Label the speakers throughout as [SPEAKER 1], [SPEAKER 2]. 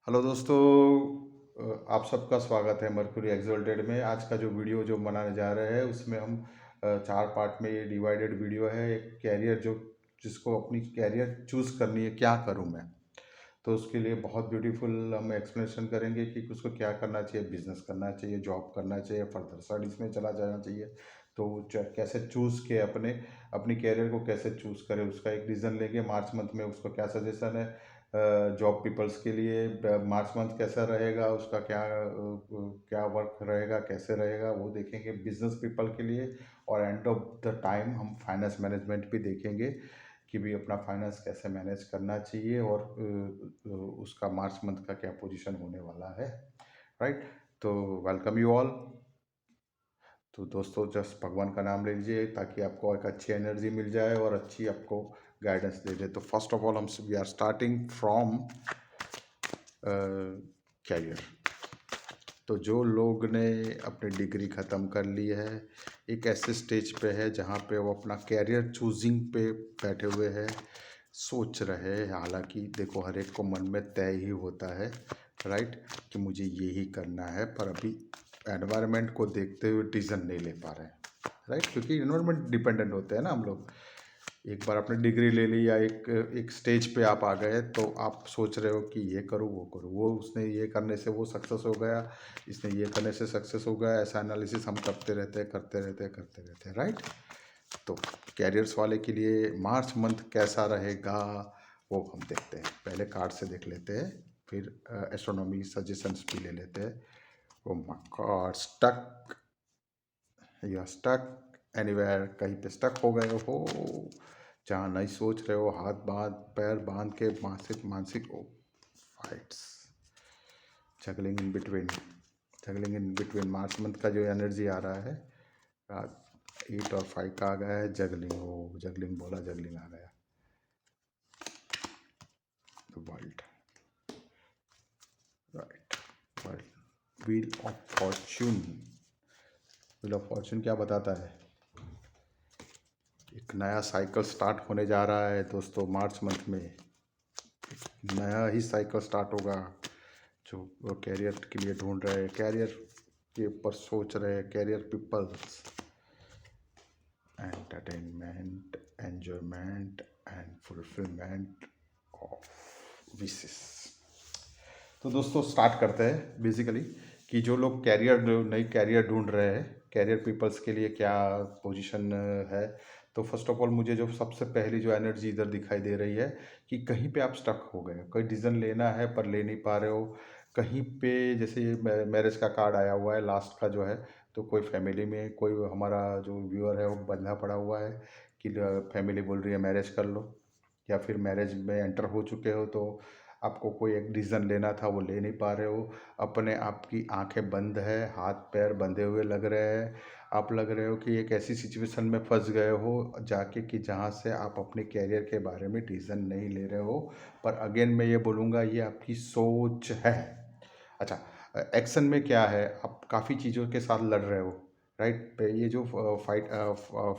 [SPEAKER 1] Hello दोस्तों। आप सबका स्वागत है मर्क्यूरी एक्सोल्टेड में। आज का जो वीडियो जो बनाने जा रहे हैं उसमें हम चार पार्ट में ये डिवाइडेड वीडियो है। एक कैरियर जो जिसको अपनी कैरियर चूज़ करनी है, क्या करूं मैं, तो उसके लिए बहुत ब्यूटीफुल हम एक्सप्लेनेशन करेंगे कि उसको क्या करना चाहिए, बिजनेस करना चाहिए, जॉब करना चाहिए, फर्दर स्टडीज़ में चला जाना चाहिए। तो कैसे चूज़ के अपनी कैरियर को कैसे चूज़ करें, उसका एक डिसीजन लेंगे। मार्च मंथ में उसको क्या सजेशन है जॉब पीपल्स के लिए, मार्च मंथ कैसा रहेगा, उसका क्या वर्क रहेगा, कैसे रहेगा, वो देखेंगे बिजनेस पीपल के लिए। और एंड ऑफ द टाइम हम फाइनेंस मैनेजमेंट भी देखेंगे कि भी अपना फाइनेंस कैसे मैनेज करना चाहिए और उसका मार्च मंथ का क्या पोजीशन होने वाला है। राइट। तो वेलकम यू ऑल। तो दोस्तों जस्ट भगवान का नाम ले लीजिए ताकि आपको एक अच्छी एनर्जी मिल जाए और अच्छी आपको गाइडेंस दे दे। तो फर्स्ट ऑफ ऑल हम we are starting from career. तो जो लोग ने अपनी डिग्री ख़त्म कर ली है, एक ऐसे स्टेज पे है जहाँ पे वो अपना कैरियर चूजिंग पे बैठे हुए हैं, सोच रहे हैं। हालांकि देखो, हर एक को मन में तय ही होता है, राइट, कि मुझे ये ही करना है, पर अभी एनवायरनमेंट को देखते हुए डिसीजन नहीं ले पा रहे हैं, राइट, क्योंकि एनवायरनमेंट डिपेंडेंट होते हैं ना हम लोग। एक बार आपने डिग्री ले ली या एक एक स्टेज पे आप आ गए तो आप सोच रहे हो कि ये करूँ वो करूँ, वो उसने ये करने से वो सक्सेस हो गया, इसने ये करने से सक्सेस हो गया, ऐसा एनालिसिस हम करते रहते हैं, राइट। तो कैरियर्स वाले के लिए मार्च मंथ कैसा रहेगा वो हम देखते हैं। पहले कार्ड से देख लेते हैं, फिर एस्ट्रोनॉमी सजेशंस भी ले लेते हैं। ओ माय गॉड, स्टक, या स्टक एनीवेयर, कहीं पे स्टक हो गए हो जहाँ नहीं सोच रहे हो, हाथ बांध पैर बांध के मानसिक मानसिक fights, juggling in between March month का जो एनर्जी आ रहा है, 8 और 5 का आ गया है। जगलिंग हो, जगलिंग बोला, जगलिंग आ गया। World, right, world, wheel of Fortune. Wheel of Fortune क्या बताता है? एक नया साइकिल स्टार्ट होने जा रहा है दोस्तों। मार्च मंथ में नया ही साइकिल स्टार्ट होगा। जो कैरियर के लिए ढूंढ रहे हैं, कैरियर के ऊपर सोच रहे हैं, career peoples, entertainment, enjoyment and fulfilment of wishes. तो दोस्तों स्टार्ट करते हैं बेसिकली कि जो लोग नई कैरियर ढूंढ रहे हैं, कैरियर पीपल्स के लिए क्या पोजीशन है। तो फर्स्ट ऑफ ऑल मुझे जो सबसे पहली जो एनर्जी इधर दिखाई दे रही है कि कहीं पे आप स्टक हो गए, कोई डिसीजन लेना है पर ले नहीं पा रहे हो कहीं पे। जैसे ये मैरिज का कार्ड आया हुआ है लास्ट का जो है, तो कोई फैमिली में कोई हमारा जो व्यूअर है वो बंधा पड़ा हुआ है कि फैमिली बोल रही है मैरिज कर लो, या फिर मैरिज में एंटर हो चुके हो तो आपको कोई एक डिसीजन लेना था वो ले नहीं पा रहे हो। अपने आप की आंखें बंद है, हाथ पैर बंधे हुए लग रहे हैं। आप लग रहे हो कि एक ऐसी सिचुएशन में फंस गए हो जाके कि जहाँ से आप अपने कैरियर के बारे में डिसीजन नहीं ले रहे हो। पर अगेन मैं ये बोलूँगा, ये आपकी सोच है। अच्छा, एक्शन में क्या है, आप काफ़ी चीज़ों के साथ लड़ रहे हो, राइट। ये जो फाइट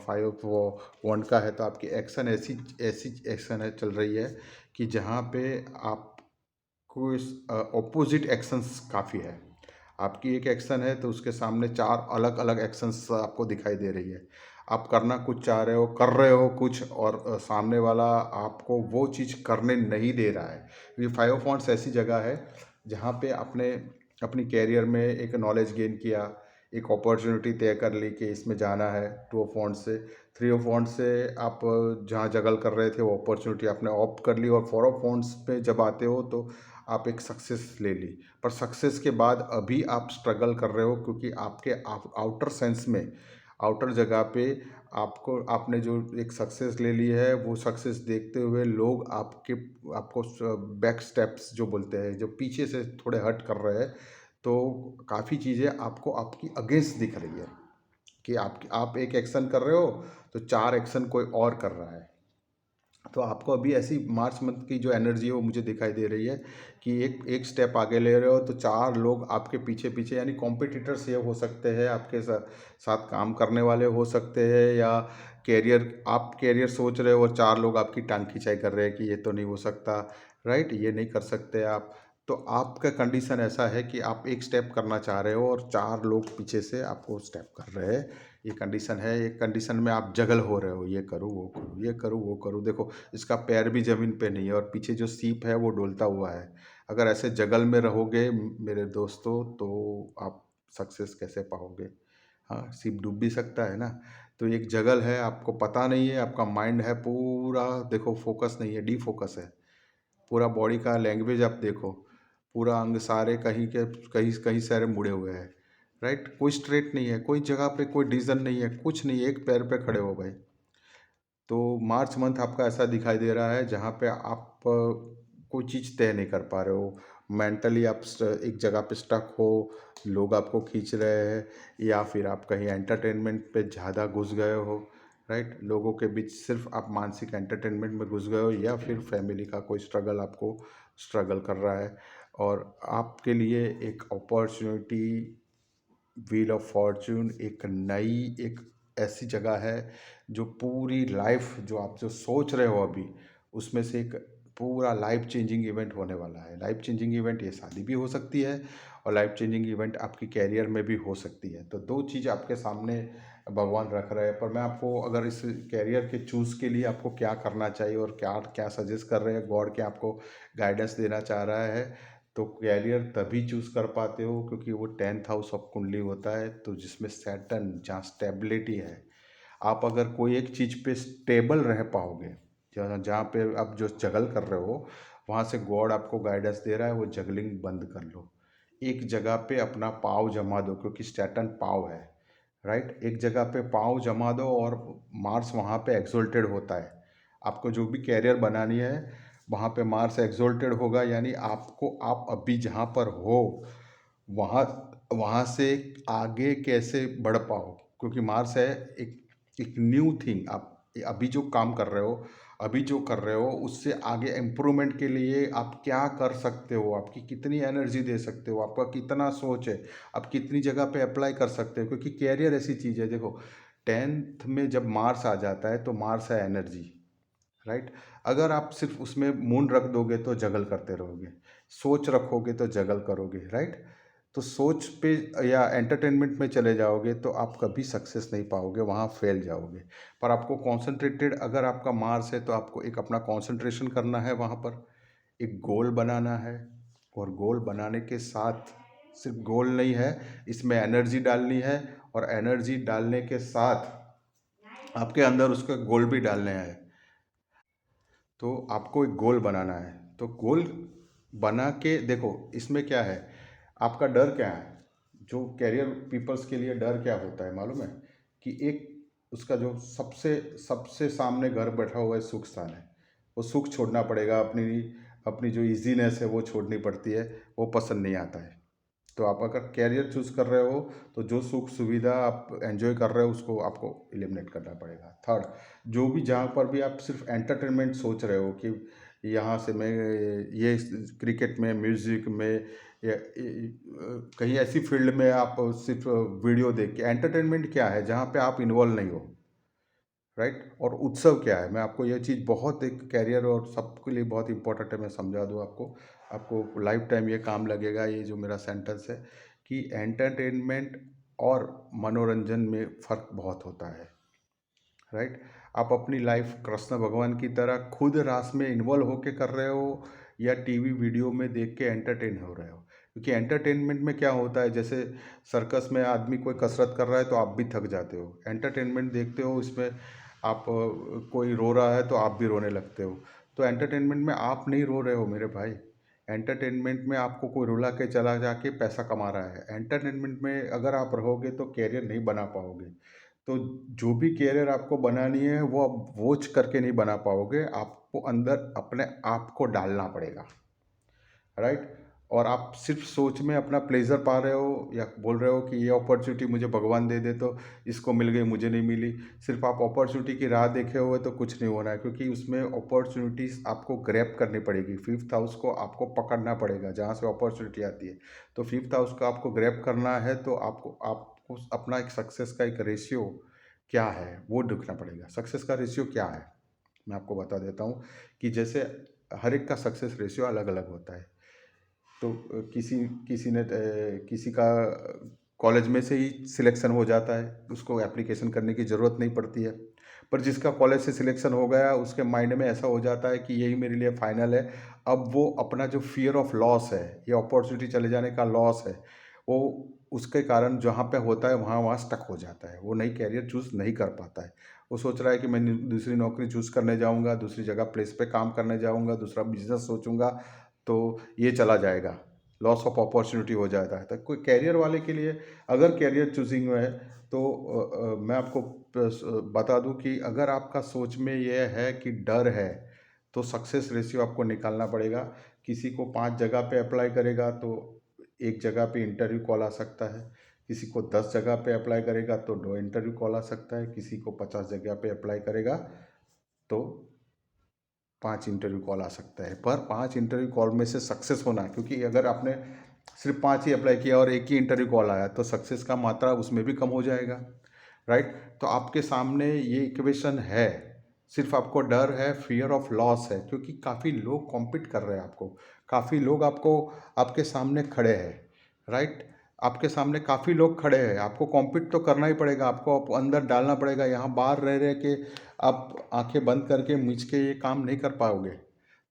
[SPEAKER 1] फाइव वो वन का है, तो आपकी एक्शन ऐसी ऐसी एक्शन है चल रही है कि जहाँ पे आपको इस ऑपोजिट एक्शंस काफ़ी है। आपकी एक एक्शन है तो उसके सामने चार अलग अलग एक्शंस आपको दिखाई दे रही है। आप करना कुछ चाह रहे हो, कर रहे हो कुछ, और सामने वाला आपको वो चीज़ करने नहीं दे रहा है। ये फाइव ऑफ वांड्स ऐसी जगह है जहाँ पे आपने अपनी कैरियर में एक नॉलेज गेन किया, एक अपॉर्चुनिटी तय कर ली कि इसमें जाना है। टू ऑफ वांड्स से, थ्री ऑफ वांड्स से आप जहाँ जगल कर रहे थे वो अपॉर्चुनिटी आपने ऑप्ट कर ली, और फोर ऑफ वांड्स पे जब आते हो तो आप एक सक्सेस ले ली। पर सक्सेस के बाद अभी आप स्ट्रगल कर रहे हो क्योंकि आपके आउटर सेंस में, आउटर जगह पे आपने जो एक सक्सेस ले ली है, वो सक्सेस देखते हुए लोग आपको बैक स्टेप्स जो बोलते हैं, जो पीछे से थोड़े हट कर रहे हैं। तो काफ़ी चीज़ें आपको आपकी अगेंस्ट दिख रही है कि आप एक एक्शन कर रहे हो तो चार एक्शन कोई और कर रहा है। तो आपको अभी ऐसी मार्च मंथ की जो एनर्जी है वो मुझे दिखाई दे रही है कि एक एक स्टेप आगे ले रहे हो तो चार लोग आपके पीछे पीछे, यानी कॉम्पिटिटर्स ये हो सकते हैं, आपके साथ काम करने वाले हो सकते हैं, या आप कैरियर सोच रहे हो और चार लोग आपकी टांग खिंचाई कर रहे हैं कि ये तो नहीं हो सकता, राइट, ये नहीं कर सकते आप। तो आपका कंडीशन ऐसा है कि आप एक स्टेप करना चाह रहे हो और 4 लोग पीछे से आपको स्टेप कर रहे हैं। ये कंडीशन है, एक कंडीशन में आप जगल हो रहे हो, ये करूँ, वो करूँ, ये करूँ, वो करूँ। देखो, इसका पैर भी ज़मीन पे नहीं है और पीछे जो सीप है वो डोलता हुआ है। अगर ऐसे जगल में रहोगे मेरे दोस्तों, तो आप सक्सेस कैसे पाओगे? हाँ, शिप डूब भी सकता है ना। तो एक जगल है, आपको पता नहीं है, आपका माइंड है पूरा, देखो फोकस नहीं है, डिफोकस है। पूरा बॉडी का लैंग्वेज आप देखो, पूरा अंग सारे कहीं के कहीं कहीं सारे मुड़े हुए हैं, राइट। कोई स्ट्रेट नहीं है, कोई जगह पे कोई डिसीजन नहीं है, कुछ नहीं है, एक पैर पे खड़े हो भाई। तो मार्च मंथ आपका ऐसा दिखाई दे रहा है जहाँ पे आप कोई चीज़ तय नहीं कर पा रहे हो। मेंटली आप एक जगह पे स्टक हो, लोग आपको खींच रहे हैं, या फिर आप कहीं एंटरटेनमेंट पे ज़्यादा घुस गए हो, राइट। लोगों के बीच सिर्फ आप मानसिक एंटरटेनमेंट में घुस गए हो, या फिर फैमिली का कोई स्ट्रगल आपको स्ट्रगल कर रहा है, और आपके लिए एक अपॉर्चुनिटी, व्हील ऑफ फॉर्च्यून, एक नई, एक ऐसी जगह है जो पूरी लाइफ, जो आप जो सोच रहे हो अभी, उसमें से एक पूरा लाइफ चेंजिंग इवेंट होने वाला है। लाइफ चेंजिंग इवेंट, ये शादी भी हो सकती है, और लाइफ चेंजिंग इवेंट आपकी कैरियर में भी हो सकती है। तो दो चीज़ आपके सामने भगवान रख रहे हैं। पर मैं आपको अगर इस कैरियर के चूज़ के लिए आपको क्या करना चाहिए और क्या क्या सजेस्ट कर रहे हैं, गॉड क्या आपको गाइडेंस देना चाह रहा है, तो कैरियर तभी चूज कर पाते हो क्योंकि वो 10th हाउस ऑफ कुंडली होता है, तो जिसमें सैटर्न, जहाँ स्टेबिलिटी है। आप अगर कोई एक चीज़ पे स्टेबल रह पाओगे, जहाँ जहाँ पे आप जो जगल कर रहे हो, वहाँ से गॉड आपको गाइडेंस दे रहा है, वो जगलिंग बंद कर लो। एक जगह पे अपना पाँव जमा दो, क्योंकि सैटर्न पाँव है, राइट। एक जगह पे पाँव जमा दो, और मार्स वहाँ पे एक्सोल्टेड होता है। आपको जो भी कैरियर बनानी है, वहाँ पे मार्स एक्सोल्टेड होगा, यानी आपको, आप अभी जहाँ पर हो, वहाँ वहाँ से आगे कैसे बढ़ पाओ, क्योंकि मार्स है एक एक न्यू थिंग। आप अभी जो काम कर रहे हो, अभी जो कर रहे हो, उससे आगे इम्प्रूवमेंट के लिए आप क्या कर सकते हो, आपकी कितनी एनर्जी दे सकते हो, आपका कितना सोच है, आप कितनी जगह पे अप्लाई कर सकते हो। क्योंकि कैरियर ऐसी चीज़ है, देखो, 10th में जब मार्स आ जाता है तो मार्स है एनर्जी, राइट। अगर आप सिर्फ उसमें मून रख दोगे तो जगल करते रहोगे, सोच रखोगे तो जगल करोगे, राइट। तो सोच पे या एंटरटेनमेंट में चले जाओगे तो आप कभी सक्सेस नहीं पाओगे, वहाँ फेल जाओगे। पर आपको कॉन्सेंट्रेटेड, अगर आपका मार्स है तो आपको एक अपना कॉन्सेंट्रेशन करना है, वहाँ पर एक गोल बनाना है, और गोल बनाने के साथ सिर्फ गोल नहीं है, इसमें एनर्जी डालनी है, और एनर्जी डालने के साथ आपके अंदर उसका गोल भी डालने हैं। तो आपको एक गोल बनाना है, तो गोल बना के देखो, इसमें क्या है, आपका डर क्या है। जो कैरियर पीपल्स के लिए डर क्या होता है मालूम है, कि एक उसका जो सबसे सबसे सामने घर बैठा हुआ है सुख स्थान है, वो सुख छोड़ना पड़ेगा, अपनी अपनी जो इजीनेस है वो छोड़नी पड़ती है, वो पसंद नहीं आता है। तो आप अगर कैरियर चूज कर रहे हो, तो जो सुख सुविधा आप एंजॉय कर रहे हो उसको आपको एलिमिनेट करना पड़ेगा। थर्ड, जो भी जहाँ पर भी आप सिर्फ एंटरटेनमेंट सोच रहे हो कि यहाँ से मैं ये क्रिकेट में, म्यूजिक में, या कहीं ऐसी फील्ड में आप सिर्फ वीडियो देख के, एंटरटेनमेंट क्या है जहाँ पे आप इन्वॉल्व नहीं हो, राइट। और उत्सव क्या है, मैं आपको ये चीज़ बहुत, एक कैरियर और सबके लिए बहुत इंपॉर्टेंट है, मैं समझा दूँ आपको, आपको लाइफ टाइम ये काम लगेगा, ये जो मेरा सेंटेंस है, कि एंटरटेनमेंट और मनोरंजन में फ़र्क बहुत होता है, राइट। आप अपनी लाइफ कृष्ण भगवान की तरह खुद रास में इन्वॉल्व होके कर रहे हो, या टीवी वीडियो में देख के एंटरटेन हो रहे हो। क्योंकि एंटरटेनमेंट में क्या होता है, जैसे सर्कस में आदमी कोई कसरत कर रहा है तो आप भी थक जाते हो, एंटरटेनमेंट देखते हो, इसमें आप कोई रो रहा है तो आप भी रोने लगते हो। तो एंटरटेनमेंट में आप नहीं रो रहे हो मेरे भाई, एंटरटेनमेंट में आपको कोई रुला के चला जाके पैसा कमा रहा है। एंटरटेनमेंट में अगर आप रहोगे तो कैरियर नहीं बना पाओगे। तो जो भी कैरियर आपको बनानी है वो आप वोच करके नहीं बना पाओगे, आपको अंदर अपने आप को डालना पड़ेगा, राइट। और आप सिर्फ सोच में अपना प्लेजर पा रहे हो, या बोल रहे हो कि ये अपॉर्चुनिटी मुझे भगवान दे दे, तो इसको मिल गई मुझे नहीं मिली, सिर्फ आप अपॉर्चुनिटी की राह देखे हुए तो कुछ नहीं होना है। क्योंकि उसमें अपॉर्चुनिटीज़ आपको ग्रैब करनी पड़ेगी, 5th हाउस को आपको पकड़ना पड़ेगा जहाँ से अपॉर्चुनिटी आती है। तो 5th हाउस को आपको ग्रैब करना है, तो आपको अपना एक सक्सेस का एक रेशियो क्या है वो देखना पड़ेगा। सक्सेस का रेशियो क्या है, मैं आपको बता देता हूँ, कि जैसे हर एक का सक्सेस रेशियो अलग अलग होता है। तो किसी किसी ने किसी का कॉलेज में से ही सिलेक्शन हो जाता है, उसको एप्लीकेशन करने की ज़रूरत नहीं पड़ती है। पर जिसका कॉलेज से सिलेक्शन हो गया, उसके माइंड में ऐसा हो जाता है कि यही मेरे लिए फाइनल है। अब वो अपना जो फियर ऑफ लॉस है, या अपॉर्चुनिटी चले जाने का लॉस है, वो उसके कारण जहाँ पे होता है वहाँ वहाँ स्टक हो जाता है। वो नई कैरियर चूज़ नहीं कर पाता है। वो सोच रहा है कि मैं दूसरी नौकरी चूज़ करने जाऊँगा, दूसरी जगह प्लेस पे काम करने जाऊँगा, दूसरा बिजनेस सोचूंगा, तो ये चला जाएगा, लॉस ऑफ अपॉर्चुनिटी हो जाता है। तो कोई कैरियर वाले के लिए, अगर कैरियर चूजिंग में है, तो मैं आपको बता दूं कि अगर आपका सोच में यह है कि डर है, तो सक्सेस रेशियो आपको निकालना पड़ेगा। किसी को 5 जगह पे अप्लाई करेगा तो एक जगह पे इंटरव्यू कॉल आ सकता है, किसी को 10 जगह पे अप्लाई करेगा तो 2 इंटरव्यू कॉल आ सकता है, किसी को 50 जगह पे अप्लाई करेगा तो 5 इंटरव्यू कॉल आ सकता है। पर 5 इंटरव्यू कॉल में से सक्सेस होना है, क्योंकि अगर आपने सिर्फ 5 ही अप्लाई किया और एक ही इंटरव्यू कॉल आया तो सक्सेस का मात्रा उसमें भी कम हो जाएगा, राइट। तो आपके सामने ये इक्वेशन है, सिर्फ आपको डर है, फियर ऑफ लॉस है, क्योंकि काफ़ी लोग कॉम्पीट कर रहे हैं आपको, काफ़ी लोग आपको आपके सामने खड़े हैं, राइट। आपके सामने काफ़ी लोग खड़े हैं, आपको कॉम्पीट तो करना ही पड़ेगा, आपको अंदर डालना पड़ेगा। यहाँ बाहर रह रहे के आप आंखें बंद करके मिच के ये काम नहीं कर पाओगे।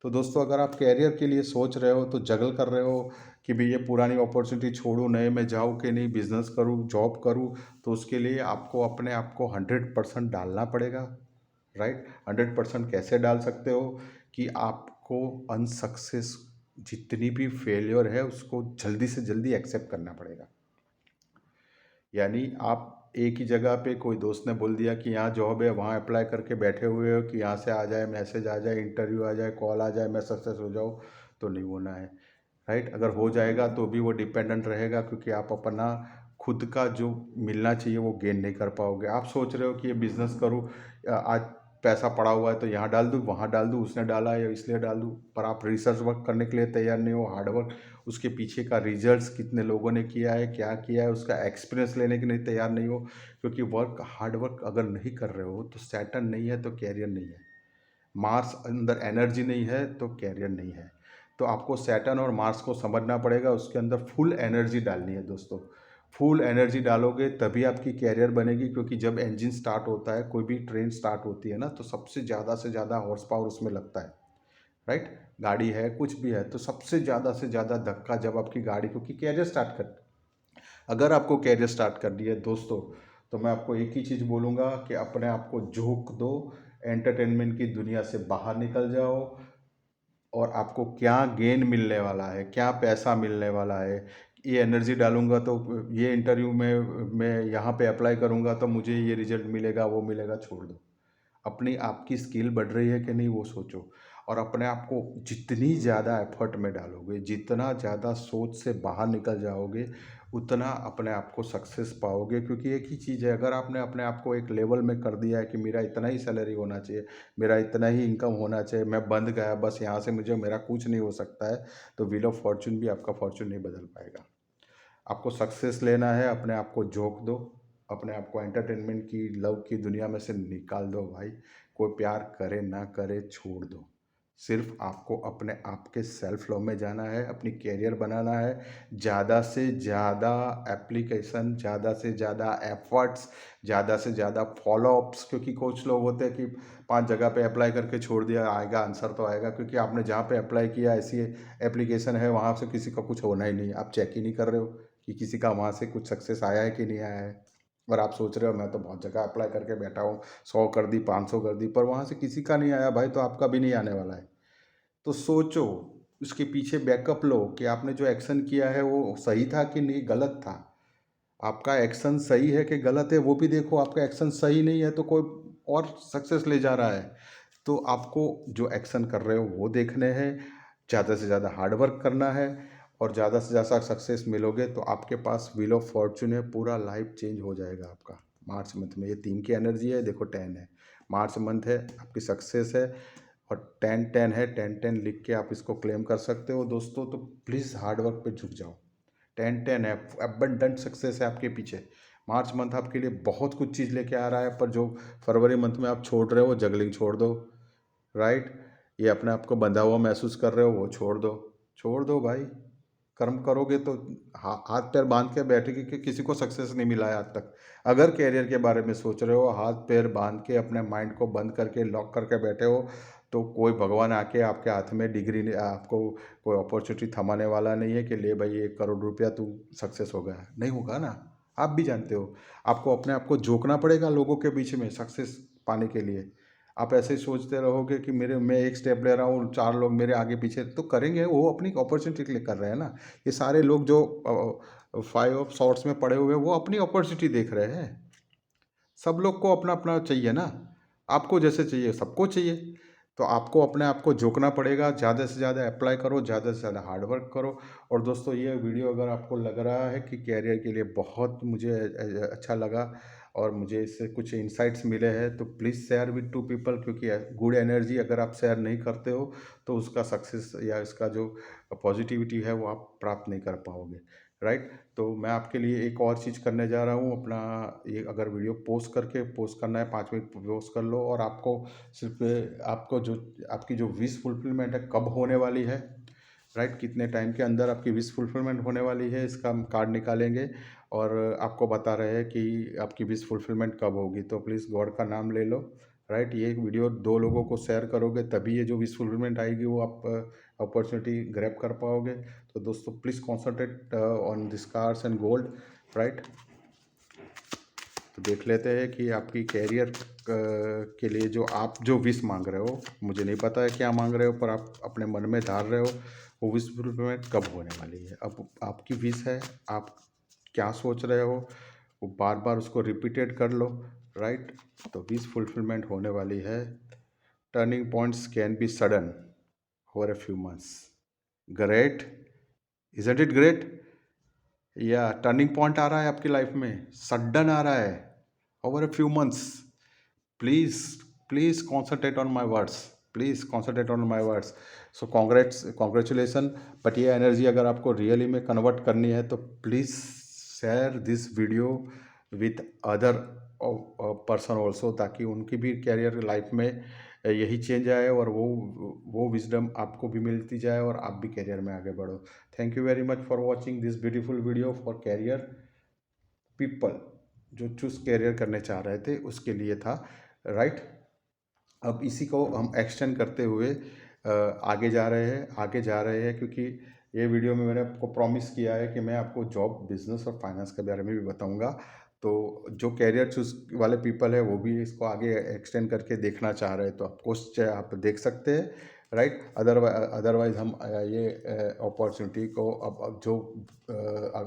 [SPEAKER 1] तो दोस्तों, अगर आप कैरियर के लिए सोच रहे हो, तो जगल कर रहे हो कि भाई ये पुरानी अपॉर्चुनिटी छोड़ूं, नए में जाऊं कि नहीं, बिजनेस करूं, जॉब करूं, तो उसके लिए आपको अपने आप को 100% डालना पड़ेगा, राइट। 100% कैसे डाल सकते हो कि आपको अनसक्सेस, जितनी भी फेलियर है उसको जल्दी से जल्दी एक्सेप्ट करना पड़ेगा। यानी आप एक ही जगह पे, कोई दोस्त ने बोल दिया कि यहाँ जॉब है, वहाँ अप्लाई करके बैठे हुए हो कि यहाँ से आ जाए मैसेज, आ जाए इंटरव्यू, आ जाए कॉल, आ जाए मैं सक्सेस हो जाऊँ, तो नहीं होना है, राइट। अगर हो जाएगा तो भी वो डिपेंडेंट रहेगा, क्योंकि आप अपना खुद का जो मिलना चाहिए वो गेन नहीं कर पाओगे। आप सोच रहे हो कि ये बिज़नेस करूँ, आज पैसा पड़ा हुआ है तो यहाँ डाल दूँ, वहाँ डाल दूँ, उसने डाला है इसलिए डाल दूँ, पर आप रिसर्च वर्क करने के लिए तैयार नहीं हो, हार्डवर्क, उसके पीछे का रिजल्ट्स कितने लोगों ने किया है, क्या किया है, उसका एक्सपीरियंस लेने के लिए तैयार नहीं हो। क्योंकि हार्ड वर्क अगर नहीं कर रहे हो तो सैटर्न नहीं है तो कैरियर नहीं है, मार्स अंदर एनर्जी नहीं है तो कैरियर नहीं है। तो आपको सैटर्न और मार्स को समझना पड़ेगा, उसके अंदर फुल एनर्जी डालनी है दोस्तों। फुल एनर्जी डालोगे तभी आपकी कैरियर बनेगी, क्योंकि जब इंजन स्टार्ट होता है, कोई भी ट्रेन स्टार्ट होती है ना, तो सबसे ज़्यादा से ज़्यादा हॉर्स पावर उसमें लगता है, राइट। गाड़ी है, कुछ भी है, तो सबसे ज़्यादा से ज़्यादा धक्का जब आपकी गाड़ी, क्योंकि कैरियर स्टार्ट कर, अगर आपको कैरियर स्टार्ट कर दिया है दोस्तों, तो मैं आपको एक ही चीज़ बोलूँगा कि अपने आप को झोंक दो, एंटरटेनमेंट की दुनिया से बाहर निकल जाओ, और आपको क्या गेन मिलने वाला है, क्या पैसा मिलने वाला है, ये एनर्जी डालूंगा तो ये इंटरव्यू में मैं यहाँ पे अप्लाई करूँगा तो मुझे ये रिजल्ट मिलेगा, वो मिलेगा, छोड़ दो। अपनी आपकी स्किल बढ़ रही है कि नहीं वो सोचो, और अपने आप को जितनी ज़्यादा एफर्ट में डालोगे, जितना ज़्यादा सोच से बाहर निकल जाओगे, उतना अपने आप को सक्सेस पाओगे। क्योंकि एक ही चीज़ है, अगर आपने अपने आप को एक लेवल में कर दिया है कि मेरा इतना ही सैलरी होना चाहिए, मेरा इतना ही इनकम होना चाहिए, मैं बंद गया बस यहाँ से, मुझे मेरा कुछ नहीं हो सकता है, तो व्हील ऑफ फॉर्चून भी आपका फॉर्चून नहीं बदल पाएगा। आपको सक्सेस लेना है, अपने आप को झोंक दो, अपने आप को एंटरटेनमेंट की, लव की दुनिया में से निकाल दो भाई। कोई प्यार करे ना करे, छोड़ दो। सिर्फ आपको अपने आप के सेल्फ लव में जाना है, अपनी कैरियर बनाना है, ज़्यादा से ज़्यादा एप्लीकेशन, ज़्यादा से ज़्यादा एफर्ट्स, ज़्यादा से ज़्यादा फॉलोअप्स। क्योंकि कुछ लोग होते हैं कि 5 जगह पे अप्लाई करके छोड़ दिया, आएगा आंसर तो आएगा, क्योंकि आपने जहाँ पे अप्लाई किया ऐसी एप्लीकेशन है वहाँ से किसी का कुछ होना ही नहीं, आप चेक ही नहीं कर रहे हो कि किसी का वहाँ से कुछ सक्सेस आया है कि नहीं आया है। और आप सोच रहे हो मैं तो बहुत जगह अप्लाई करके बैठा हूँ, 100 कर दी, 500 कर दी, पर वहाँ से किसी का नहीं आया भाई, तो आपका भी नहीं आने वाला है। तो सोचो, उसके पीछे बैकअप लो कि आपने जो एक्शन किया है वो सही था कि नहीं, गलत था। आपका एक्शन सही है कि गलत है वो भी देखो। आपका एक्शन सही नहीं है तो कोई और सक्सेस ले जा रहा है, तो आपको जो एक्शन कर रहे हो वो देखने हैं, ज़्यादा से ज़्यादा हार्ड वर्क करना है, और ज़्यादा से ज़्यादा सक्सेस मिलोगे तो आपके पास व्हील ऑफ फॉर्चून है, पूरा लाइफ चेंज हो जाएगा आपका। मार्च मंथ में ये 3 की एनर्जी है, देखो 10 है, मार्च मंथ है, आपकी सक्सेस है, और 10-10 है, 10-10 लिख के आप इसको क्लेम कर सकते हो दोस्तों। तो प्लीज़ हार्ड वर्क पे झुक जाओ। 10-10 है, अबंडेंट सक्सेस है आपके पीछे। मार्च मंथ आपके लिए बहुत कुछ चीज़ लेके आ रहा है, पर जो फरवरी मंथ में आप छोड़ रहे हो, जगलिंग छोड़ दो, राइट। ये अपने आप को बंधा हुआ महसूस कर रहे हो, वो छोड़ दो, छोड़ दो भाई। कर्म करोगे तो हाथ पैर बांध के बैठेगी कि किसी को सक्सेस नहीं मिला है आज तक। अगर कैरियर के बारे में सोच रहे हो, हाथ पैर बांध के अपने माइंड को बंद करके लॉक करके बैठे हो, तो कोई भगवान आके आपके हाथ में डिग्री आपको कोई अपॉर्चुनिटी थमाने वाला नहीं है कि ले भाई 1 करोड़ रुपया तू सक्सेस हो गया। नहीं होगा ना, आप भी जानते हो। आपको अपने आप को झोंकना पड़ेगा लोगों के बीच में सक्सेस पाने के लिए। आप ऐसे ही सोचते रहोगे कि मैं एक स्टेप ले रहा हूँ, 4 लोग मेरे आगे पीछे तो करेंगे, वो अपनी अपॉर्चुनिटी के लिए कर रहे हैं ना। ये सारे लोग जो 5 ऑफ सॉर्ट्स में पड़े हुए हैं वो अपनी अपॉर्चुनिटी देख रहे हैं। सब लोग को अपना अपना चाहिए ना, आपको जैसे चाहिए सबको चाहिए। तो आपको अपने आप को झोंकना पड़ेगा, ज़्यादा से ज़्यादा अप्लाई करो, ज़्यादा से ज़्यादा हार्ड वर्क करो। और दोस्तों, ये वीडियो अगर आपको लग रहा है कि कैरियर के लिए बहुत मुझे अच्छा लगा और मुझे इससे कुछ इंसाइट्स मिले हैं, तो प्लीज़ शेयर विद 2 पीपल, क्योंकि गुड एनर्जी अगर आप शेयर नहीं करते हो तो उसका सक्सेस या इसका जो पॉजिटिविटी है वो आप प्राप्त नहीं कर पाओगे, राइट। तो मैं आपके लिए एक और चीज़ करने जा रहा हूँ। अपना ये अगर वीडियो पोस्ट करना है, 5 मिनट पोस्ट कर लो। और आपको सिर्फ आपको जो आपकी जो विश फुलफिलमेंट है कब होने वाली है, राइट, कितने टाइम के अंदर आपकी विश फुलफिलमेंट होने वाली है, इसका हम कार्ड निकालेंगे और आपको बता रहे हैं कि आपकी विश फुलफिलमेंट कब होगी। तो प्लीज़ गॉड का नाम ले लो, राइट। ये वीडियो 2 लोगों को शेयर करोगे तभी ये जो विश फुलफिलमेंट आएगी वो आप अपॉर्चुनिटी ग्रैब कर पाओगे। तो दोस्तों, please concentrate on this cards and gold, right. तो देख लेते हैं कि आपकी कैरियर के लिए आप जो विश मांग रहे हो, मुझे नहीं पता है क्या मांग रहे हो, पर आप अपने मन में धार रहे हो, वो विश फुलफिलमेंट कब होने वाली है। अब आपकी विश है, आप क्या सोच रहे हो वो बार बार उसको रिपीटेड कर लो, राइट। तो विश फुलफिलमेंट होने वाली है। Turning points can be sudden over a few months. Great, isn't it great. या टर्निंग पॉइंट आ रहा है आपकी लाइफ में, सडन आ रहा है, over a few months. Please please concentrate on my words, please concentrate on my words. So congratulation. But ये एनर्जी अगर आपको रियली में कन्वर्ट करनी है तो प्लीज़ share this video with other person also, ताकि उनकी भी कैरियर लाइफ में यही चेंज आए और वो विजडम आपको भी मिलती जाए और आप भी कैरियर में आगे बढ़ो। Thank you very much for watching this beautiful video for career people जो चूज कैरियर करने चाह रहे थे उसके लिए था, राइट। अब इसी को हम एक्सटेंड करते हुए आगे जा रहे हैं, क्योंकि ये वीडियो में मैंने आपको प्रॉमिस किया है कि मैं आपको जॉब, बिजनेस और फाइनेंस के बारे में भी बताऊंगा। तो जो कैरियर चूज वाले पीपल है वो भी इसको आगे एक्सटेंड करके देखना चाह रहे हैं, तो आप देख सकते हैं, राइट। अदरवाइज हम ये अपॉर्चुनिटी को अब जो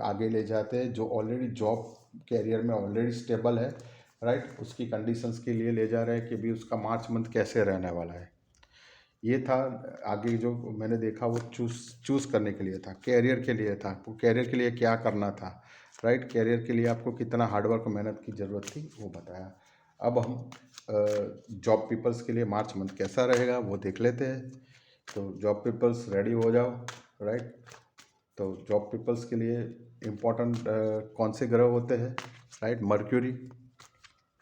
[SPEAKER 1] आगे ले जाते हैं, जो ऑलरेडी जॉब कैरियर में ऑलरेडी स्टेबल है, राइट, उसकी कंडीशंस के लिए ले जा रहे हैं कि भी उसका मार्च मंथ कैसे रहने वाला है। ये था आगे जो मैंने देखा, वो चूज़ करने के लिए था, कैरियर के लिए था, वो कैरियर के लिए क्या करना था, राइट। कैरियर के लिए आपको कितना हार्डवर्क मेहनत की ज़रूरत थी वो बताया। अब हम जॉब पीपल्स के लिए मार्च मंथ कैसा रहेगा वो देख लेते हैं। तो जॉब पीपल्स रेडी हो जाओ, राइट। तो जॉब पीपल्स के लिए इम्पोर्टेंट कौन से ग्रह होते हैं, राइट, मर्क्यूरी,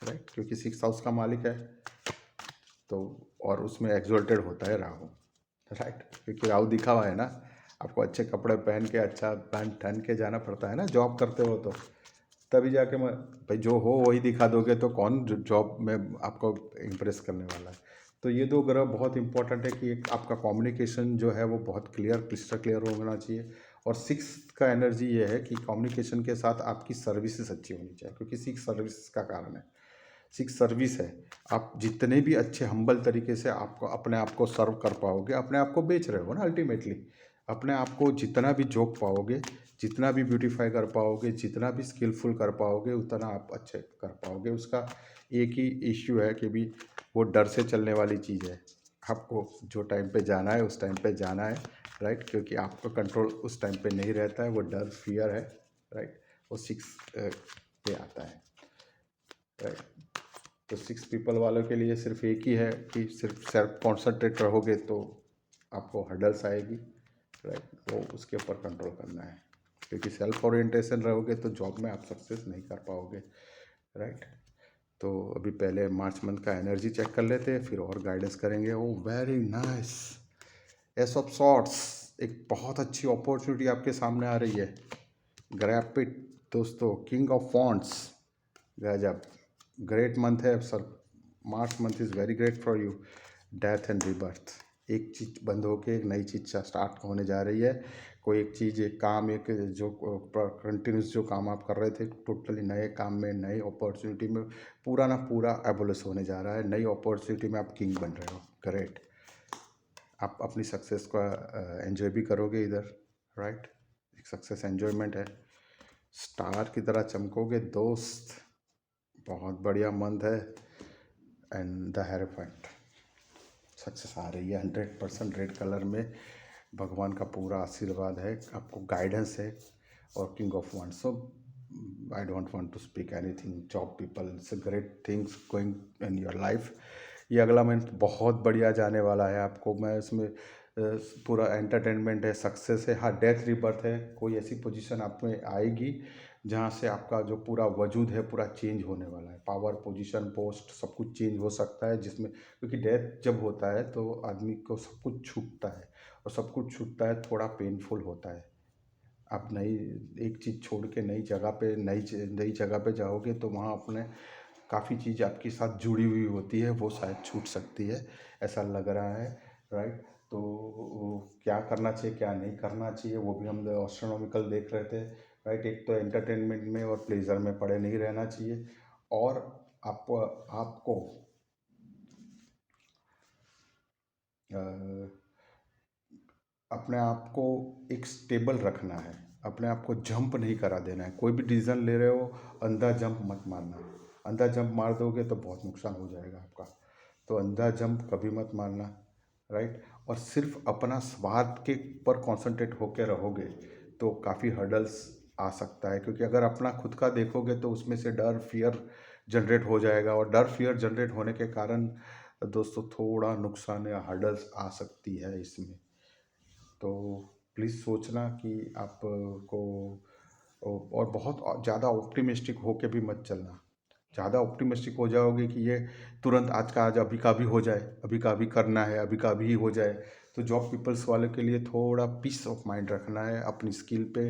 [SPEAKER 1] राइट, क्योंकि 6 हाउस का मालिक है। तो और उसमें एक्सोल्टेड होता है राहु, राइट, क्योंकि राहु दिखा हुआ है ना। आपको अच्छे कपड़े पहन के अच्छा ठन के जाना पड़ता है ना जॉब करते हो, तो तभी जाके मैं भाई जो हो वही दिखा दोगे तो कौन जॉब में आपको इम्प्रेस करने वाला है। तो ये 2 ग्रह बहुत इंपॉर्टेंट है कि एक आपका कम्युनिकेशन जो है वो बहुत क्लिस्टर क्लियर होना चाहिए। और 6 का एनर्जी ये है कि कम्युनिकेशन के साथ आपकी सर्विसेज अच्छी होनी चाहिए, क्योंकि 6 सर्विस का कारण है, 6 सर्विस है। आप जितने भी अच्छे हम्बल तरीके से आपको अपने आप को सर्व कर पाओगे, अपने आप को बेच रहे हो ना अल्टीमेटली, अपने आप को जितना भी जोक पाओगे, जितना भी ब्यूटीफाई कर पाओगे, जितना भी स्किलफुल कर पाओगे, उतना आप अच्छे कर पाओगे। उसका एक ही इश्यू है कि भी वो डर से चलने वाली चीज़ है। आपको जो टाइम पे जाना है उस टाइम पे जाना है, राइट, क्योंकि आपका कंट्रोल उस टाइम पे नहीं रहता है, वो डर, फियर है, राइट, वो 6 पे आता है, राइट। तो 6 पीपल वालों के लिए सिर्फ एक ही है कि सिर्फ सेल्फ कॉन्सनट्रेट रहोगे तो आपको हर्डल्स आएगी, राइट, वो उसके ऊपर कंट्रोल करना है, क्योंकि सेल्फ ओरिएंटेशन रहोगे तो जॉब में आप सक्सेस नहीं कर पाओगे, राइट। तो अभी पहले मार्च मंथ का एनर्जी चेक कर लेते हैं, फिर और गाइडेंस करेंगे। Oh very nice, ace of swords, एक बहुत अच्छी अपॉर्चुनिटी आपके सामने आ रही है। ग्रैब इट दोस्तों। किंग ऑफ फॉन्ट्स, गजब, ग्रेट मंथ है sir. March month is very great for you. Death and rebirth, एक चीज़ बंद होके एक नई चीज़ स्टार्ट होने जा रही है। कोई एक चीज़, एक काम, एक जो कंटिन्यूस जो काम आप कर रहे थे, टोटली नए काम में, नई अपॉर्चुनिटी में पूरा ना पूरा एबोलिश होने जा रहा है। नई अपॉर्चुनिटी में आप किंग बन रहे हो। ग्रेट। आप अपनी सक्सेस का एंजॉय भी करोगे इधर, राइट। एक सक्सेस एंजॉयमेंट है। स्टार की तरह चमकोगे दोस्त। बहुत बढ़िया मंथ है। एंड द हेरोफेंट, सक्सेस आ रही है 100% रेड कलर में। भगवान का पूरा आशीर्वाद है, आपको गाइडेंस है। और king of one, so I don't want to speak anything. Job people, it's great things going in your life. ये अगला मंथ बहुत बढ़िया जाने वाला है आपको। मैं इसमें पूरा एंटरटेनमेंट है, सक्सेस है, हाँ डेथ रिबर्थ है। कोई ऐसी पोजीशन आप में आएगी जहाँ से आपका जो पूरा वजूद है पूरा चेंज होने वाला है। पावर, पोजीशन, पोस्ट सब कुछ चेंज हो सकता है, जिसमें क्योंकि डेथ जब होता है तो आदमी को सब कुछ छूटता है, और सब कुछ छूटता है थोड़ा पेनफुल होता है। आप नई एक चीज़ छोड़ के नई जगह पे नई जगह पे जाओगे तो वहाँ अपने काफ़ी चीज़ आपके साथ जुड़ी हुई होती है, वो शायद छूट सकती है, ऐसा लग रहा है, राइट। तो क्या करना चाहिए क्या नहीं करना चाहिए वो भी हम एस्ट्रोनॉमिकल देख रहे थे, राइट। एक तो एंटरटेनमेंट में और प्लेजर में पड़े नहीं रहना चाहिए, और आपको अपने आप को एक स्टेबल रखना है। अपने आप को जंप नहीं करा देना है। कोई भी डिसीजन ले रहे हो, अंधा जंप मत मारना। अंधा जंप मार दोगे तो बहुत नुकसान हो जाएगा आपका। तो अंधा जंप कभी मत मारना, राइट। और सिर्फ अपना स्वार्थ के ऊपर कॉन्सेंट्रेट होकर रहोगे तो काफ़ी हर्डल्स आ सकता है, क्योंकि अगर अपना खुद का देखोगे तो उसमें से डर, फियर जनरेट हो जाएगा, और डर, फियर जनरेट होने के कारण दोस्तों थोड़ा नुकसान या हर्डल्स आ सकती है इसमें। तो प्लीज़ सोचना कि आपको, और बहुत ज़्यादा ऑप्टिमिस्टिक होके भी मत चलना। ज़्यादा ऑप्टिमिस्टिक हो जाओगे कि ये तुरंत आज का आज, अभी का अभी हो जाए, अभी का अभी करना है, अभी का अभी ही हो जाए। तो जॉब पीपल्स वाले के लिए थोड़ा पीस ऑफ माइंड रखना है। अपनी स्किल पे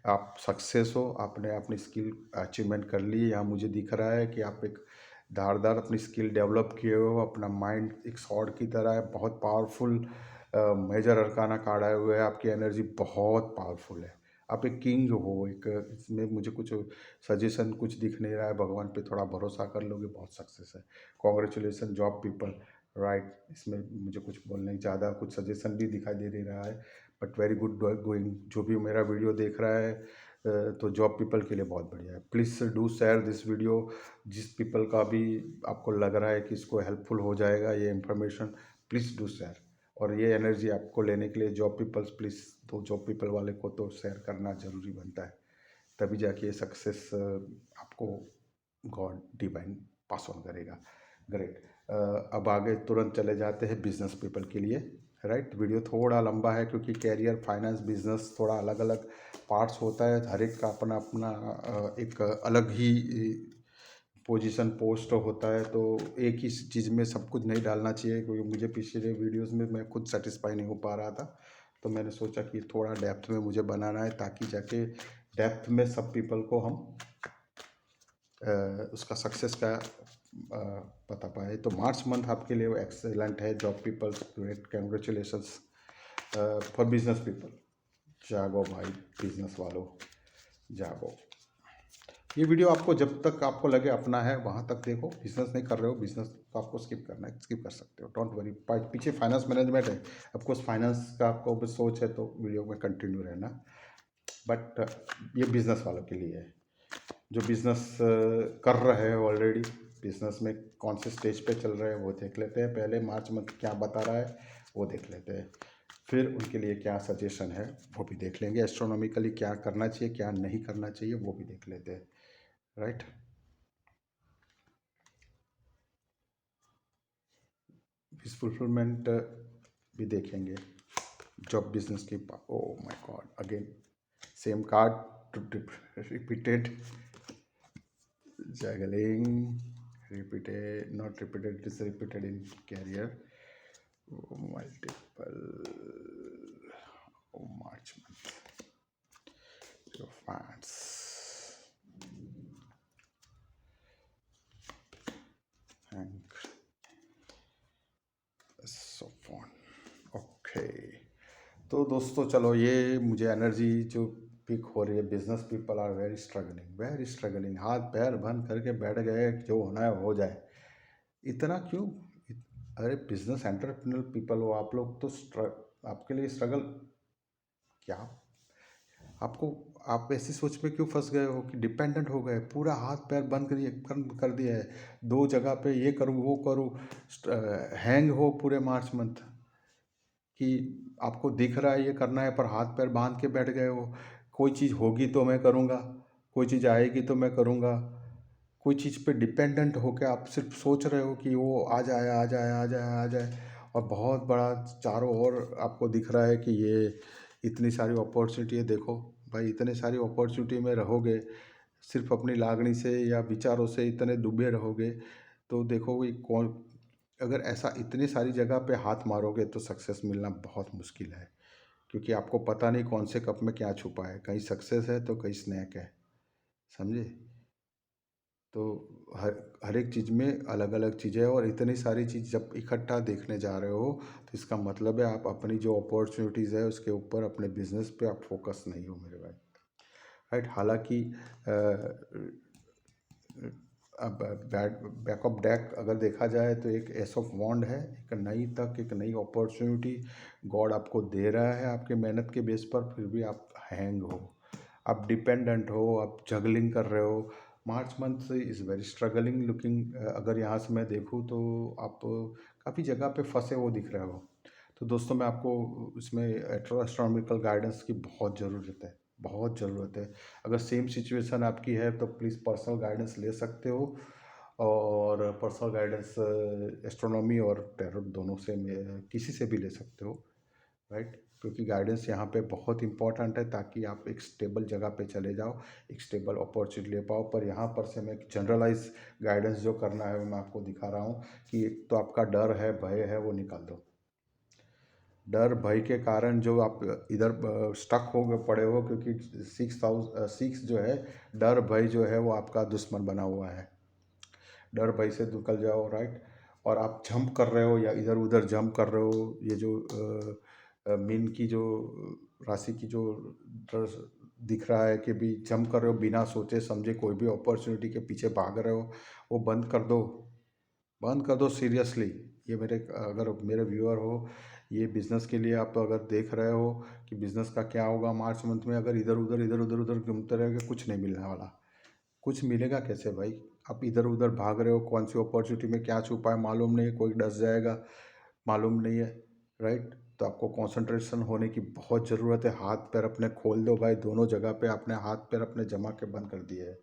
[SPEAKER 1] आप सक्सेस हो, आपने अपनी स्किल अचीवमेंट कर ली। यहाँ मुझे दिख रहा है कि आप एक धारदार अपनी स्किल डेवलप किए हो। अपना माइंड एक स्वॉर्ड की तरह है, बहुत पावरफुल। मेजर अरकाना कार्ड आए हुए हैं, आपकी एनर्जी बहुत पावरफुल है। आप एक किंग हो। एक इसमें मुझे कुछ सजेशन कुछ दिख नहीं रहा है। भगवान पे थोड़ा भरोसा कर लोगे, बहुत सक्सेस है। Congratulation job people, right. इसमें मुझे कुछ बोलने ज़्यादा कुछ सजेशन भी दिखाई दे नहीं रहा है, बट वेरी गुड गोइंग। जो भी मेरा वीडियो देख रहा है तो जॉब पीपल के लिए बहुत बढ़िया है। Please do share this video. जिस पीपल का भी आपको लग रहा है कि इसको हेल्पफुल हो जाएगा ये इन्फॉर्मेशन, प्लीज़ डू शेयर। और ये एनर्जी आपको लेने के लिए जॉब पीपल्स, प्लीज़ तो जॉब पीपल वाले को तो शेयर करना ज़रूरी बनता है, तभी जाके ये सक्सेस आपको गॉड डिवाइन पास ऑन करेगा। ग्रेट। अब आगे तुरंत चले जाते हैं बिजनेस पीपल के लिए, राइट। वीडियो थोड़ा लंबा है क्योंकि कैरियर, फाइनेंस, बिजनेस थोड़ा अलग अलग पार्ट्स होता है। हर एक का अपना अपना एक अलग ही पोजीशन, पोस्ट होता है। तो एक ही चीज़ में सब कुछ नहीं डालना चाहिए, क्योंकि मुझे पिछले वीडियोस में मैं खुद सेटिस्फाई नहीं हो पा रहा था। तो मैंने सोचा कि थोड़ा डेप्थ में मुझे बनाना है, ताकि जाके डेप्थ में सब पीपल को हम उसका सक्सेस का पता पाए। तो मार्च मंथ आपके लिए एक्सेलेंट है job peoples. Great, congratulations for business people. जागो भाई बिजनेस वालों, जागो। ये वीडियो आपको जब तक आपको लगे अपना है वहाँ तक देखो। बिजनेस नहीं कर रहे हो, बिजनेस तो आपको स्किप करना है, स्किप कर सकते हो, डोंट वरी। पीछे फाइनेंस मैनेजमेंट है, आपको फाइनेंस का आपको भी सोच है तो वीडियो में कंटिन्यू रहना। बट ये बिजनेस वालों के लिए है जो बिजनेस कर रहे हैं ऑलरेडी। बिजनेस में कौन से स्टेज पे चल रहे हैं वो देख लेते हैं पहले। मार्च मंथ क्या बता रहा है वो देख लेते हैं, फिर उनके लिए क्या सजेशन है वो भी देख लेंगे। एस्ट्रोनॉमिकली क्या करना चाहिए क्या नहीं करना चाहिए वो भी देख लेते हैं, राइट। विश फुलफिलमेंट भी देखेंगे। जॉब बिजनेस की, oh my God, again same card repeated. juggling, repeated, not repeated, it is repeated in career. Multiple, March month funds and okay. तो दोस्तों चलो, ये मुझे एनर्जी जो पिक हो रही है, business people are very struggling, हाथ पैर बंद करके बैठ गए, जो होना है हो जाए। इतना क्यों? अरे बिजनेस एंटरप्रेन्योर पीपल हो आप लोग, तो आपके लिए स्ट्रगल क्या? आपको, आप ऐसी सोच में क्यों फंस गए हो कि डिपेंडेंट हो गए, पूरा हाथ पैर बंद कर दिया है, दो जगह पे ये करूँ वो करूँ, हैंग हो पूरे मार्च मंथ कि आपको दिख रहा है ये करना है, पर हाथ पैर बांध के बैठ गए हो। कोई चीज़ होगी तो मैं करूँगा, कोई चीज़ आएगी तो मैं करूँगा, कोई चीज़ पे डिपेंडेंट होकर आप सिर्फ सोच रहे हो कि वो आ जाए आ जाए आ जाए आ जाए, और बहुत बड़ा चारों ओर आपको दिख रहा है कि ये इतनी सारी अपॉर्चुनिटी है। देखो भाई, इतने सारी अपॉर्चुनिटी में रहोगे, सिर्फ अपनी लागणी से या विचारों से इतने डूबे रहोगे, तो देखो ये कौन, अगर ऐसा इतनी सारी जगह पे हाथ मारोगे तो सक्सेस मिलना बहुत मुश्किल है, क्योंकि आपको पता नहीं कौन से कप में क्या छुपा है, कहीं सक्सेस है तो कहीं स्नैक है, समझे? तो हर हर एक चीज़ में अलग अलग चीज़ें हैं, और इतनी सारी चीज़ जब इकट्ठा देखने जा रहे हो तो इसका मतलब है आप अपनी जो अपॉर्चुनिटीज़ है उसके ऊपर, अपने बिजनेस पे आप फोकस नहीं हो मेरे भाई, राइट? हालांकि अब बैक ऑफ डेक अगर देखा जाए तो एक एस ऑफ वॉन्ड है, एक नई अपॉर्चुनिटी गॉड आपको दे रहा है आपके मेहनत के बेस पर, फिर भी आप हैंग हो, आप डिपेंडेंट हो, आप जगलिंग कर रहे हो। मार्च month is very struggling looking. अगर यहाँ से मैं देखूँ तो आप काफ़ी जगह पे फंसे वो दिख रहे हो। तो दोस्तों, मैं आपको इसमें एस्ट्रोनॉमिकल गाइडेंस की बहुत ज़रूरत है, बहुत ज़रूरत है। अगर सेम सिचुएशन आपकी है तो प्लीज़ पर्सनल गाइडेंस ले सकते हो, और पर्सनल गाइडेंस एस्ट्रोनॉमी और टैरोट दोनों से किसी से भी ले सकते हो, राइट? क्योंकि गाइडेंस यहाँ पे बहुत इंपॉर्टेंट है, ताकि आप एक स्टेबल जगह पे चले जाओ, एक स्टेबल अपॉर्चुनिटी ले पाओ। पर यहाँ पर से मैं जनरलाइज गाइडेंस जो करना है वो मैं आपको दिखा रहा हूँ कि एक तो आपका डर है, भय है, वो निकाल दो। डर भय के कारण जो आप इधर स्टक हो गए पड़े हो, क्योंकि सिक्स जो है, डर भय जो है वो आपका दुश्मन बना हुआ है। डर भय से निकल जाओ, राइट? और आप जंप कर रहे हो या इधर उधर जंप कर रहे हो, ये जो मीन की जो राशि की जो डर दिख रहा है कि भी जंप कर रहे हो बिना सोचे समझे, कोई भी अपॉर्चुनिटी के पीछे भाग रहे हो, वो बंद कर दो, बंद कर दो सीरियसली। ये मेरे, अगर मेरे व्यूअर हो, ये बिज़नेस के लिए आप अगर देख रहे हो कि बिज़नेस का क्या होगा मार्च मंथ में, अगर इधर उधर घूमते रहेंगे, कुछ नहीं मिलने वाला। कुछ मिलेगा कैसे भाई? आप इधर उधर भाग रहे हो, कौन सी अपॉर्चुनिटी में क्या छुपा है मालूम नहीं, कोई डस जाएगा मालूम नहीं है, राइट? तो आपको कंसंट्रेशन होने की बहुत ज़रूरत है। हाथ पैर अपने खोल दो भाई, दोनों जगह पे आपने हाथ पैर अपने जमा के बंद कर दिए है,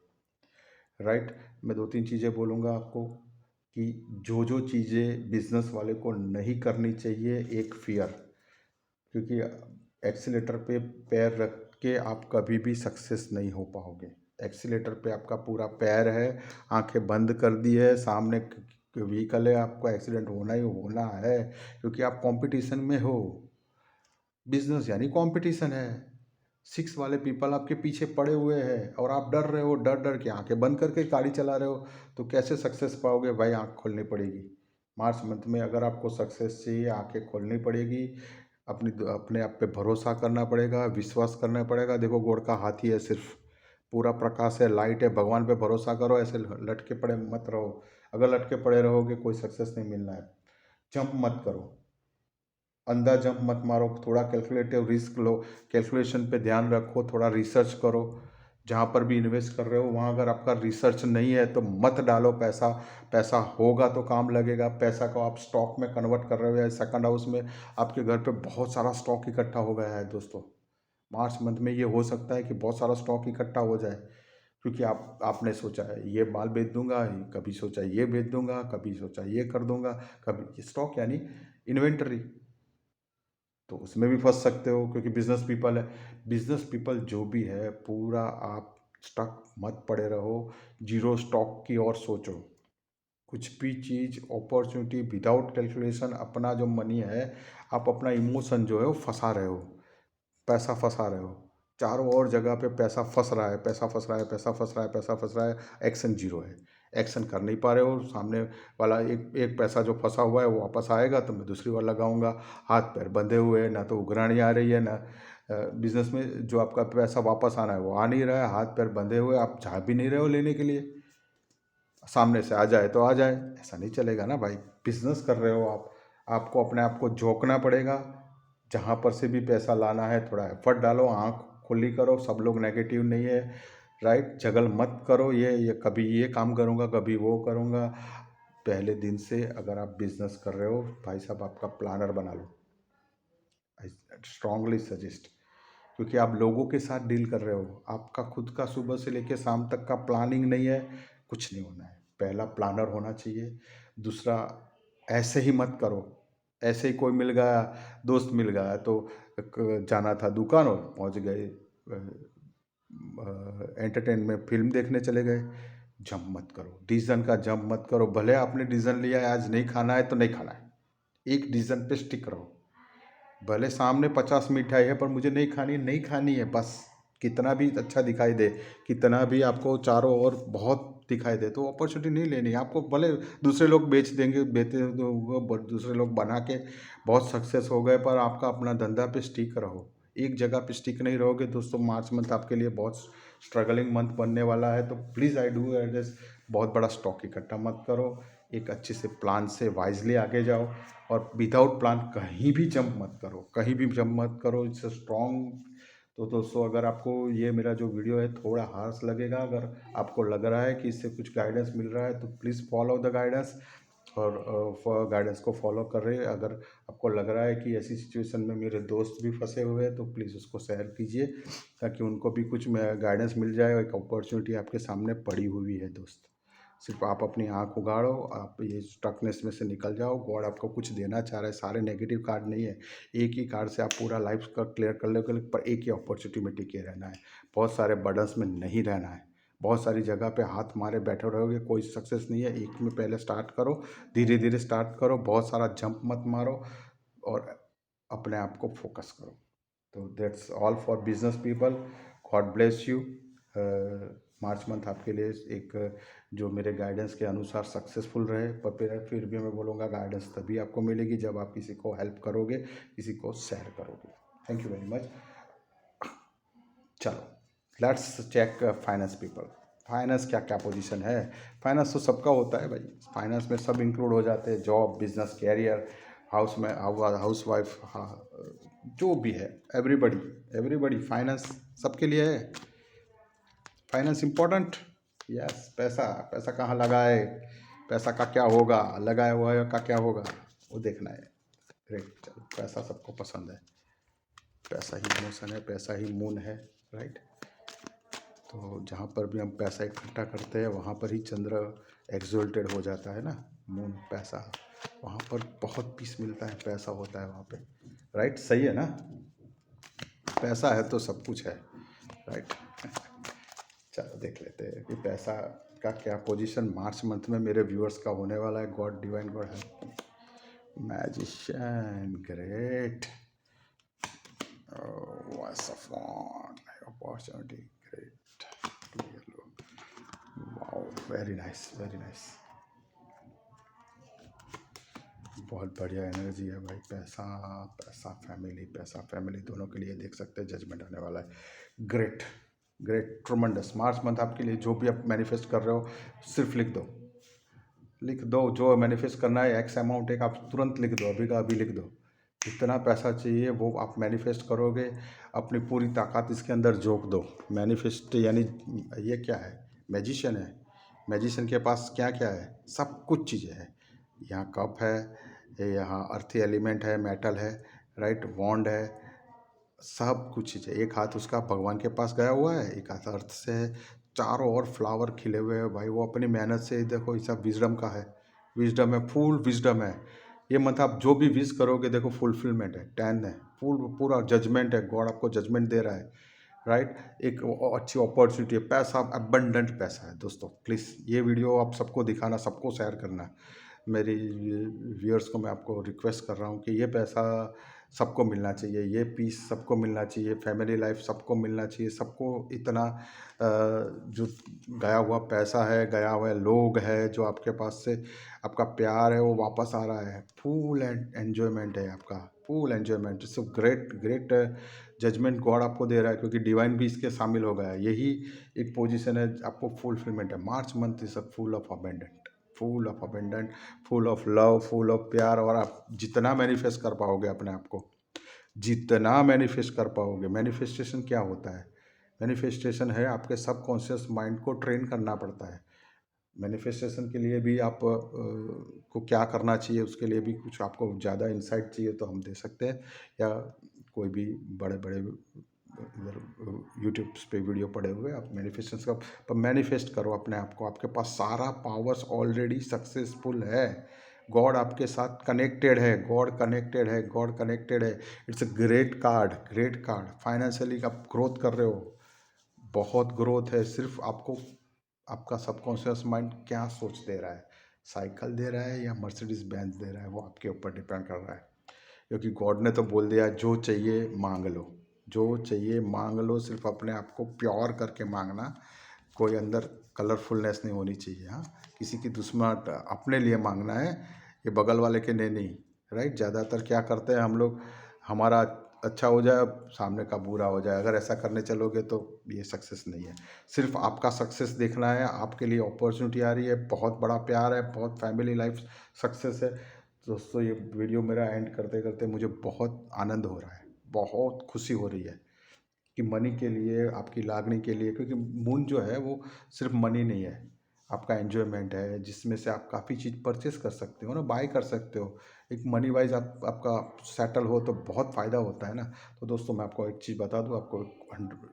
[SPEAKER 1] राइट? मैं दो तीन चीज़ें बोलूँगा आपको कि जो चीज़ें बिजनेस वाले को नहीं करनी चाहिए। एक फियर, क्योंकि एक्सीलेटर पे पैर रख के आप कभी भी सक्सेस नहीं हो पाओगे। एक्सीलेटर पे आपका पूरा पैर है, आंखें बंद कर दी है, सामने व्हीकल है, आपको एक्सीडेंट होना ही होना है, क्योंकि आप कंपटीशन में हो। बिजनेस यानी कंपटीशन है। सिक्स वाले पीपल आपके पीछे पड़े हुए हैं और आप डर रहे हो, डर डर के आंखें बंद करके गाड़ी चला रहे हो, तो कैसे सक्सेस पाओगे भाई? आंख खोलनी पड़ेगी। मार्च मंथ में अगर आपको सक्सेस चाहिए, आंखें खोलनी पड़ेगी, अपने आप पे भरोसा करना पड़ेगा, विश्वास करना पड़ेगा। देखो, गोड़ का हाथी है, सिर्फ पूरा प्रकाश है, लाइट है, भगवान पे भरोसा करो, ऐसे लटके पड़े मत रहो। अगर लटके पड़े रहोगे कोई सक्सेस नहीं मिलना है। जंप मत करो, अंधा जंप मत मारो, थोड़ा कैलकुलेटिव रिस्क लो, कैलकुलेशन पे ध्यान रखो, थोड़ा रिसर्च करो। जहाँ पर भी इन्वेस्ट कर रहे हो वहाँ अगर आपका रिसर्च नहीं है तो मत डालो पैसा। पैसा होगा तो काम लगेगा। पैसा को आप स्टॉक में कन्वर्ट कर रहे हो या सेकंड हाउस में, आपके घर पे बहुत सारा स्टॉक इकट्ठा हो गया है दोस्तों। मार्च मंथ में ये हो सकता है कि बहुत सारा स्टॉक इकट्ठा हो जाए, क्योंकि आपने सोचा है ये माल बेच दूंगा, कभी सोचा ये बेच दूंगा, कभी सोचा ये कर दूंगा, कभी स्टॉक यानी इन्वेंटरी, तो उसमें भी फंस सकते हो, क्योंकि बिजनेस पीपल है। बिजनेस पीपल जो भी है, पूरा आप स्टक मत पड़े रहो, जीरो स्टॉक की ओर सोचो। कुछ भी चीज़ अपॉर्चुनिटी विदाउट कैलकुलेशन, अपना जो मनी है, आप अपना इमोशन जो है वो फंसा रहे हो। पैसा फंसा रहे हो, चारों ओर जगह पे पैसा फंस रहा है, पैसा फंस रहा है, पैसा फंस रहा है, पैसा फंस रहा है, एक्शन जीरो है, एक्शन कर नहीं पा रहे हो। सामने वाला एक एक पैसा जो फंसा हुआ है वो वापस आएगा तो मैं दूसरी बार लगाऊंगा, हाथ पैर बंधे हुए हैं, ना तो उगराणी आ रही है, ना बिजनेस में जो आपका पैसा वापस आना है वो आ नहीं रहा है, हाथ पैर बंधे हुए, आप जा भी नहीं रहे हो लेने के लिए, सामने से आ जाए तो आ जाए, ऐसा नहीं चलेगा ना भाई। बिजनेस कर रहे हो आप, आपको अपने आप को झोंकना पड़ेगा, जहाँ पर से भी पैसा लाना है थोड़ा एफर्ट डालो, आँख खुली करो, सब लोग नेगेटिव नहीं है, राइट, जगल मत करो, ये कभी ये काम करूँगा कभी वो करूँगा। पहले दिन से अगर आप बिजनेस कर रहे हो भाई साहब, आपका प्लानर बना लो, आई स्ट्रांगली सजेस्ट, क्योंकि आप लोगों के साथ डील कर रहे हो, आपका खुद का सुबह से लेकर शाम तक का प्लानिंग नहीं है, कुछ नहीं होना है। पहला प्लानर होना चाहिए। दूसरा, ऐसे ही मत करो, ऐसे ही कोई मिल गया, दोस्त मिल गया तो जाना था दुकान और पहुंच गए एंटरटेनमेंट फिल्म देखने चले गए। जंप मत करो, डिसीजन का जंप मत करो, भले आपने डिसीजन लिया है आज नहीं खाना है तो नहीं खाना है, एक डिसीजन पे स्टिक रहो। भले सामने 50 मिठाई है पर मुझे नहीं खानी, नहीं खानी है बस। कितना भी अच्छा दिखाई दे, कितना भी आपको चारों ओर बहुत दिखाई दे, तो अपॉर्चुनिटी नहीं लेनी है आपको। भले दूसरे लोग बेच देंगे, बेचते तो दूसरे लोग बना के बहुत सक्सेस हो गए, पर आपका अपना धंधा पे स्टिक रहो, एक जगह पे स्टिक नहीं रहोगे दोस्तों। मार्च मंथ आपके लिए बहुत स्ट्रगलिंग मंथ बनने वाला है, तो प्लीज़ आई डू एड्रेस, बहुत बड़ा स्टॉक इकट्ठा मत करो, एक अच्छे से प्लान से वाइजली आगे जाओ, और विदाउट प्लान कहीं भी जंप मत करो, कहीं भी जंप मत करो, इट्स स्ट्रॉन्ग। तो दोस्तों, अगर आपको ये मेरा जो वीडियो है थोड़ा हार्श लगेगा, अगर आपको लग रहा है कि इससे कुछ गाइडेंस मिल रहा है तो प्लीज़ फॉलो द गाइडेंस, और गाइडेंस को फॉलो कर रहे हैं। अगर आपको लग रहा है कि ऐसी सिचुएशन में मेरे दोस्त भी फंसे हुए हैं तो प्लीज़ उसको शेयर कीजिए, ताकि उनको भी कुछ गाइडेंस मिल जाए। एक अपॉर्चुनिटी आपके सामने पड़ी हुई है दोस्त, सिर्फ आप अपनी आँख उगाड़ो, आप ये स्टकनेस में से निकल जाओ। गॉड आपको कुछ देना चाह रहा है, सारे नेगेटिव कार्ड नहीं है, एक ही कार्ड से आप पूरा लाइफ का क्लियर कर लोगे, पर एक ही अपॉर्चुनिटी में टिके रहना है, बहुत सारे बर्डन्स में नहीं रहना है, बहुत सारी जगह पे हाथ मारे बैठे रहोगे, कोई सक्सेस नहीं है। एक में पहले स्टार्ट करो, धीरे धीरे स्टार्ट करो, बहुत सारा जंप मत मारो, और अपने आप को फोकस करो। तो that's all for business people, God bless you. March month आपके लिए एक जो मेरे गाइडेंस के अनुसार सक्सेसफुल रहे, पर फिर भी मैं बोलूँगा गाइडेंस तभी आपको मिलेगी जब आप किसी को हेल्प करोगे, किसी को शेयर करोगे। Thank you very much. चलो let's check finance people, finance क्या क्या पोजीशन है। फाइनेंस तो सबका होता है भाई, फाइनेंस में सब इंक्लूड हो जाते हैं, जॉब, बिजनेस, कैरियर, हाउस में हाउस वाइफ, हाँ, जो भी है, एवरीबडी, एवरीबडी फाइनेंस सबके लिए है। Finance important, yes. पैसा, पैसा कहाँ लगाए, पैसा का क्या होगा, लगाए हुआ है का क्या होगा, वो देखना है। ग्रेट, चलो, पैसा सबको पसंद है, पैसा ही इमोशन है, पैसा ही मून है, राइट। तो जहाँ पर भी हम पैसा इकट्ठा करते हैं वहाँ पर ही चंद्र एक्सोल्टेड हो जाता है ना, मून पैसा, वहाँ पर बहुत पीस मिलता है, पैसा होता है वहाँ पे, राइट। सही है ना, पैसा है तो सब कुछ है, राइट। चलो देख लेते हैं कि पैसा का क्या पोजीशन मार्च मंथ में मेरे व्यूअर्स का होने वाला है। God divine, God help, magician, great, voice of God, opportunity, great, wow, very nice, very nice, बहुत बढ़िया एनर्जी है भाई। पैसा, पैसा फैमिली, पैसा फैमिली दोनों के लिए देख सकते हैं जजमेंट आने वाला है। Great, great, tremendous. March month आपके लिए जो भी आप मैनिफेस्ट कर रहे हो सिर्फ लिख दो, लिख दो, जो मैनिफेस्ट करना है एक्स अमाउंट एक आप तुरंत लिख दो, अभी का अभी लिख दो, जितना पैसा चाहिए वो आप मैनिफेस्ट करोगे, अपनी पूरी ताकत इसके अंदर झोंक दो। मैनिफेस्ट यानी ये क्या है, मैजिशियन है, मैजिशियन के पास क्या क्या है, सब कुछ चीज़ें हैं। यहाँ कप है, यहाँ अर्थी एलिमेंट है, मेटल है, राइट, वॉन्ड है, सब कुछ चीज़ है। एक हाथ उसका भगवान के पास गया हुआ है, एक हाथ अर्थ से है, चारों ओर फ्लावर खिले हुए हैं भाई, वो अपनी मेहनत से, देखो ये सब विजडम का है, विजडम है, फुल विजडम है। ये मत आप जो भी विश करोगे देखो फुलफिलमेंट है, 10 है, पूरा जजमेंट है, गॉड आपको जजमेंट दे रहा है, राइट। एक अच्छी अपॉर्चुनिटी है, पैसा, अबंडेंट पैसा है दोस्तों। प्लीज़ ये वीडियो आप सबको दिखाना, सबको शेयर करना। मेरी व्यूअर्स को मैं आपको रिक्वेस्ट कर रहा हूँ कि ये पैसा सबको मिलना चाहिए, ये पीस सबको मिलना चाहिए, फैमिली लाइफ सबको मिलना चाहिए, सबको इतना जो गया हुआ पैसा है, गया हुआ लोग है, जो आपके पास से आपका प्यार है वो वापस आ रहा है। फुल एंजॉयमेंट है आपका, full enjoyment. It's great great judgement God आपको दे रहा है, क्योंकि डिवाइन भी इसके शामिल हो गया है। यही एक पोजीशन है, आपको फुलफिलमेंट है। March month is a full of abundant, full of abundant, full of love, full of प्यार। और आप जितना मैनिफेस्ट कर पाओगे अपने आप को, जितना मैनिफेस्ट कर पाओगे। मैनिफेस्टेशन क्या होता है? मैनिफेस्टेशन है आपके सबकॉन्शियस माइंड को ट्रेन करना पड़ता है। मैनिफेस्टेशन के लिए भी आप को क्या करना चाहिए, उसके लिए भी कुछ आपको ज़्यादा इंसाइट चाहिए तो हम दे सकते हैं, या कोई भी बड़े बड़े इधर यूट्यूब पे वीडियो पड़े हुए आप मैनिफेस्टेशन का पर मैनिफेस्ट करो अपने आप को। आपके पास सारा पावर्स ऑलरेडी सक्सेसफुल है। गॉड आपके साथ कनेक्टेड है, गॉड कनेक्टेड है, गॉड कनेक्टेड है। It's a great card, great card. Financially आप ग्रोथ कर रहे हो, बहुत ग्रोथ है। सिर्फ आपको आपका सबकॉन्शियस माइंड क्या सोच दे रहा है, साइकिल दे रहा है या मर्सिडीज बेंज दे रहा है, वो आपके ऊपर डिपेंड कर रहा है। क्योंकि गॉड ने तो बोल दिया जो चाहिए मांग लो, जो चाहिए मांग लो। सिर्फ अपने आप को प्योर करके मांगना, कोई अंदर कलरफुलनेस नहीं होनी चाहिए। हाँ, किसी की दुश्मन अपने लिए मांगना है, ये बगल वाले के लिए नहीं। राइट? ज़्यादातर क्या करते हैं हम लोग, हमारा अच्छा हो जाए, सामने का बुरा हो जाए। अगर ऐसा करने चलोगे तो ये सक्सेस नहीं है। सिर्फ आपका सक्सेस देखना है, आपके लिए अपॉर्चुनिटी आ रही है, बहुत बड़ा प्यार है, बहुत फैमिली लाइफ सक्सेस है। दोस्तों, ये वीडियो मेरा एंड करते करते मुझे बहुत आनंद हो रहा है, बहुत खुशी हो रही है कि मनी के लिए, आपकी लागनी के लिए। क्योंकि मून जो है वो सिर्फ मनी नहीं है, आपका एन्जॉयमेंट है, जिसमें से आप काफ़ी चीज़ परचेस कर सकते हो ना, बाय कर सकते हो। एक मनी वाइज आपका सेटल हो तो बहुत फ़ायदा होता है ना। तो दोस्तों, मैं आपको एक चीज़ बता दूँ, आपको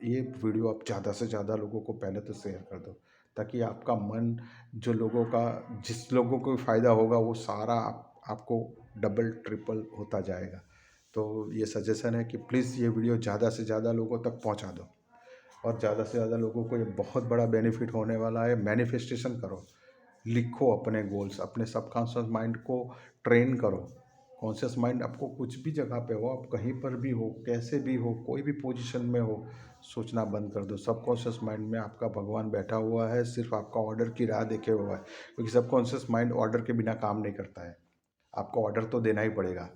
[SPEAKER 1] ये वीडियो आप ज़्यादा से ज़्यादा लोगों को पहले तो शेयर कर दो, ताकि आपका मन, जो लोगों का, जिस लोगों को फ़ायदा होगा वो सारा आपको डबल ट्रिपल होता जाएगा। तो ये सजेशन है कि प्लीज़ ये वीडियो ज़्यादा से ज़्यादा लोगों तक पहुंचा दो, और ज़्यादा से ज़्यादा लोगों को ये बहुत बड़ा बेनिफिट होने वाला है। मैनिफेस्टेशन करो, लिखो अपने गोल्स, अपने सबकॉन्शियस माइंड को ट्रेन करो। कॉन्शियस माइंड आपको कुछ भी जगह पे हो, आप कहीं पर भी हो, कैसे भी हो, कोई भी पोजीशन में हो, सोचना बंद कर दो। सबकॉन्शियस माइंड में आपका भगवान बैठा हुआ है, सिर्फ आपका ऑर्डर की राह देखे हुआ है। क्योंकि सबकॉन्शियस माइंड ऑर्डर के बिना काम नहीं करता है, आपको ऑर्डर तो देना ही पड़ेगा।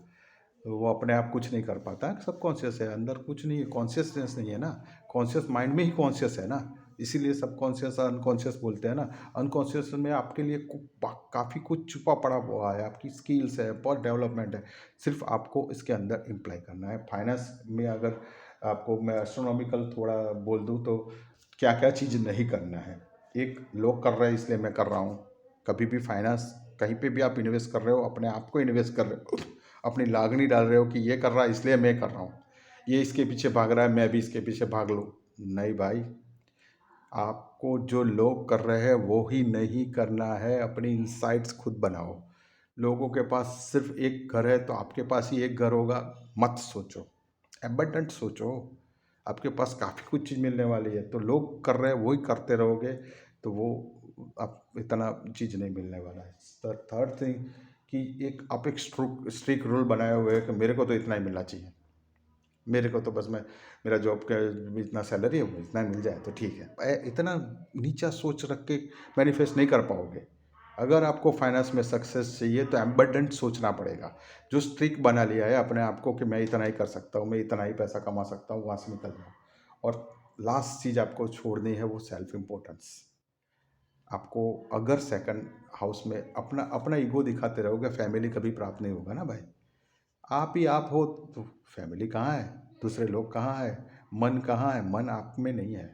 [SPEAKER 1] तो वो अपने आप कुछ नहीं कर पाता, सब कॉन्शियस है, अंदर कुछ नहीं है, कॉन्शियसनेस नहीं है ना। कॉन्शियस माइंड में ही कॉन्शियस है ना, इसीलिए सब कॉन्शियस अनकॉन्शियस बोलते हैं ना। अनकॉन्शियस में आपके लिए काफ़ी कुछ छुपा पड़ा हुआ है, आपकी स्किल्स है, बहुत डेवलपमेंट है। सिर्फ आपको इसके अंदर इम्प्लाई करना है। फाइनेंस में अगर आपको मैं एस्ट्रोनॉमिकल थोड़ा बोल दूँ तो क्या क्या चीज़ नहीं करना है। एक, लोग कर रहे हैं इसलिए मैं कर रहा हूँ। कभी भी फाइनेंस, कहीं पे भी आप इन्वेस्ट कर रहे हो, अपने आप को इन्वेस्ट कर रहे हो, अपनी लागनी डाल रहे हो कि ये कर रहा है इसलिए मैं कर रहा हूँ, ये इसके पीछे भाग रहा है मैं भी इसके पीछे भाग लूँ। नहीं भाई, आपको जो लोग कर रहे हैं वो ही नहीं करना है। अपनी इंसाइट्स खुद बनाओ। लोगों के पास सिर्फ एक घर है तो आपके पास ही एक घर होगा, मत सोचो। एबंडेंट सोचो, आपके पास काफ़ी कुछ चीज़ मिलने वाली है। तो लोग कर रहे हैं वही करते रहोगे तो वो आप इतना चीज़ नहीं मिलने वाला है। थर्ड थिंग कि एक आप एक स्ट्रिक्ट रूल बनाए हुए हैं कि मेरे को तो इतना ही मिलना चाहिए, मेरे को तो बस मैं, मेरा जॉब का इतना सैलरी है वो इतना मिल जाए तो ठीक है। इतना नीचा सोच रख के मैनिफेस्ट नहीं कर पाओगे। अगर आपको फाइनेंस में सक्सेस चाहिए तो एम्बेडेंट सोचना पड़ेगा। जो स्ट्रिक बना लिया है अपने आप को कि मैं इतना ही कर सकता हूँ, मैं इतना ही पैसा कमा सकता हूँ, वहाँ से निकल जाओ। और लास्ट चीज़ आपको छोड़नी है वो सेल्फ इम्पोर्टेंस। आपको अगर सेकंड हाउस में अपना अपना ईगो दिखाते रहोगे, फैमिली कभी प्राप्त नहीं होगा ना भाई। आप ही आप हो तो फैमिली कहाँ है, दूसरे लोग कहाँ है, मन कहाँ है? मन आप में नहीं है,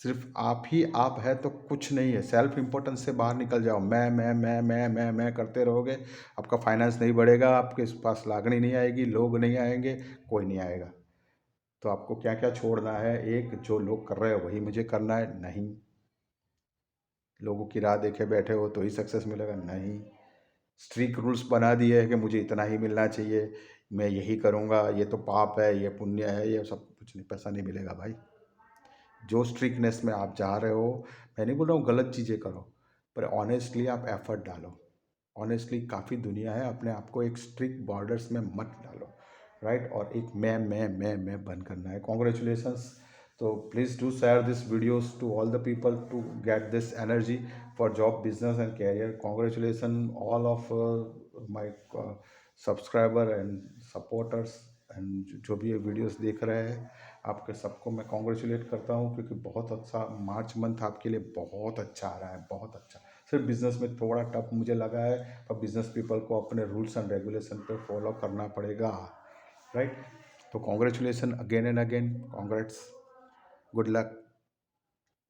[SPEAKER 1] सिर्फ आप ही आप है तो कुछ नहीं है। सेल्फ इम्पोर्टेंस से बाहर निकल जाओ। मैं करते रहोगे, आपका फाइनेंस नहीं बढ़ेगा, आपके पास लागनी नहीं आएगी, लोग नहीं आएंगे, कोई नहीं आएगा। तो आपको क्या क्या छोड़ना है? एक, जो लोग कर रहे हो वही मुझे करना है, नहीं। लोगों की राह देखे बैठे हो तो ही सक्सेस मिलेगा, नहीं। स्ट्रिक्ट रूल्स बना दिए हैं कि मुझे इतना ही मिलना चाहिए, मैं यही करूँगा, ये तो पाप है, ये पुण्य है, ये सब कुछ नहीं, पैसा नहीं मिलेगा भाई। जो स्ट्रिक्टनेस में आप जा रहे हो, मैं नहीं बोल रहा हूँ गलत चीज़ें करो, पर ऑनेस्टली आप एफर्ट डालो। ऑनेस्टली काफ़ी दुनिया है, अपने आप को एक स्ट्रिक्ट बॉर्डर्स में मत डालो। राइट, और एक मैं बंद करना है। कॉन्ग्रेचुलेशंस। तो please do share this videos to all the people to get this energy for job, business and career. Congratulation all of my subscriber and supporters and जो भी ये वीडियोस देख रहे हैं, आपके सबको मैं कॉन्ग्रेचुलेट करता हूँ, क्योंकि बहुत अच्छा मार्च मंथ आपके लिए बहुत अच्छा आ रहा है, बहुत अच्छा। सिर्फ बिजनेस में थोड़ा टफ मुझे लगा है, पर बिजनेस पीपल को अपने रूल्स एंड रेगुलेशन पे फॉलो करना पड़ेगा, राइट। तो congratulation again and again, congrats, good luck.